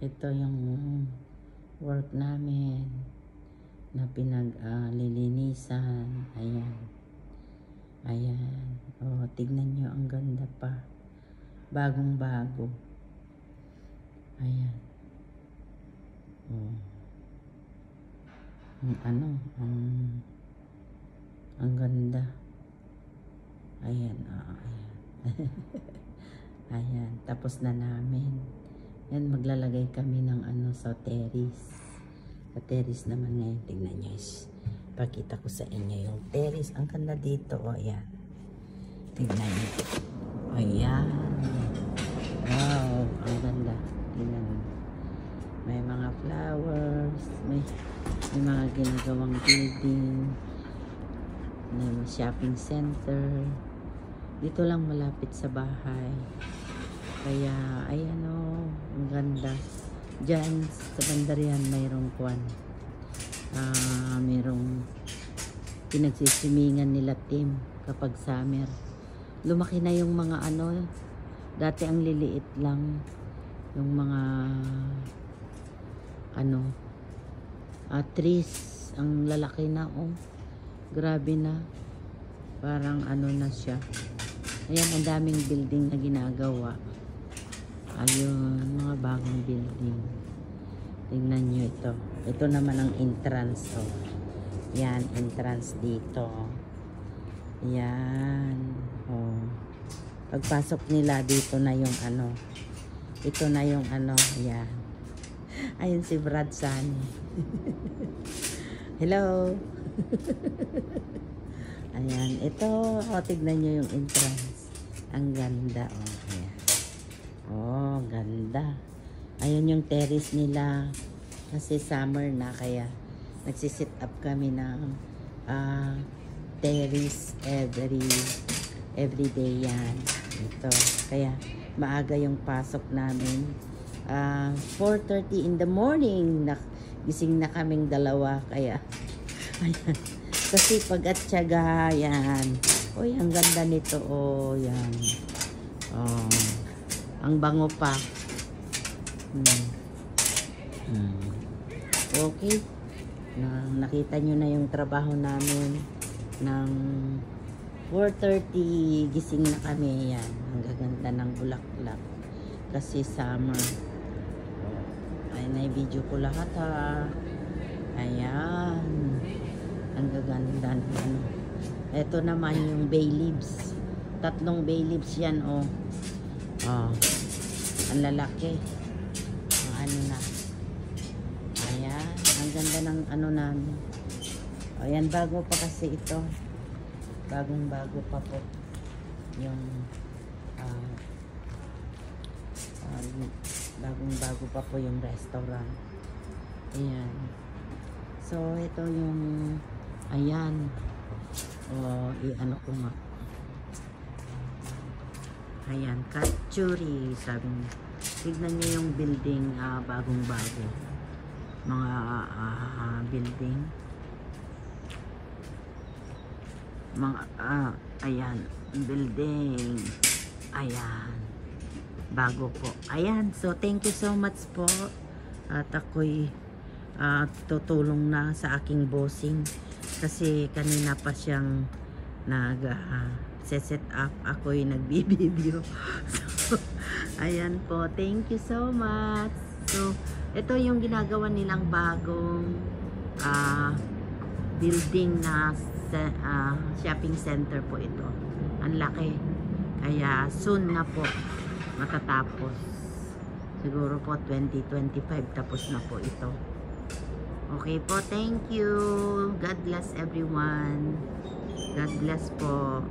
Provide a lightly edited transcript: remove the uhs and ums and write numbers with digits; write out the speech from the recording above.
Ito yung work namin na lilinisan. Ayan. Ayan. Oh, tignan nyo, ang ganda pa. Bagong bago. Ayan. Oh. Ang ganda. Ayan. Ayan. Ayan. Tapos na namin. Yan, maglalagay kami ng sa terrace. Sa terrace naman ngayon. Tignan nyo. Pakita ko sa inyo yung terrace. Ang ganda dito. O, ayan. Tignan nyo. Ayan. Wow. Ang ganda. Tignan nyo. May mga flowers. May mga ginagawang building. May shopping center. Dito lang malapit sa bahay. Kaya, ayan o, ang ganda. Diyan, sa bandarian, mayroong mayroong pinagsiswimingan nila team kapag summer. Lumaki na yung mga dati ang liliit lang. Yung mga, trees, ang lalaki na grabe na. Parang na siya. Ayan, ang daming building na ginagawa. Ayun, mga bagong building. Tingnan nyo ito. Ito naman ang entrance. Yan, entrance dito. Yan. Pagpasok nila, dito na yung ito na yung yan. Ayun si Brad Sani. Hello. Ayan, ito, tignan nyo yung entrance. Ang ganda, ayan. Ganda. Ayun yung terrace nila. Kasi summer na, kaya nagsisit up kami ng terrace every day yan. Ito, kaya maaga yung pasok namin. 4:30 in the morning. Gising na kaming dalawa, kaya ayan. Kasi pag at tiyaga, yan. Uy, ang ganda nito, yan. Ang bango pa. Okay. Nakita nyo na yung trabaho namin. Ng 4:30, gising na kami, yan. Ang gaganda ng bulaklak. Kasi summer. Ay, na-video ko lahat, ha. Ayan. Ang gaganda. Ito naman yung bay leaves. 3 bay leaves yan, ang lalaki. Na. Ayan. Ang ganda ng namin. Ayan, bago pa kasi ito. Bagong bago pa po. Yung bagong bago pa po yung restaurant. Ayan. So, ito yung ayan. Ko nga. Ayan, Katchuri, sabi niya. Tignan niyo yung building, bagong-bago. Mga building. Ayan, building. Ayan. Bago po. Ayan, so thank you so much po. At ako'y tutulong na sa aking bossing. Kasi kanina pa siyang set up, ako'y nagbibideo. So, ayan po, thank you so much. So, ito yung ginagawa nilang bagong building na shopping center po ito. Ang laki. Kaya soon na po matatapos. Siguro po 2025 tapos na po ito. Okay po, thank you. God bless everyone. God bless po.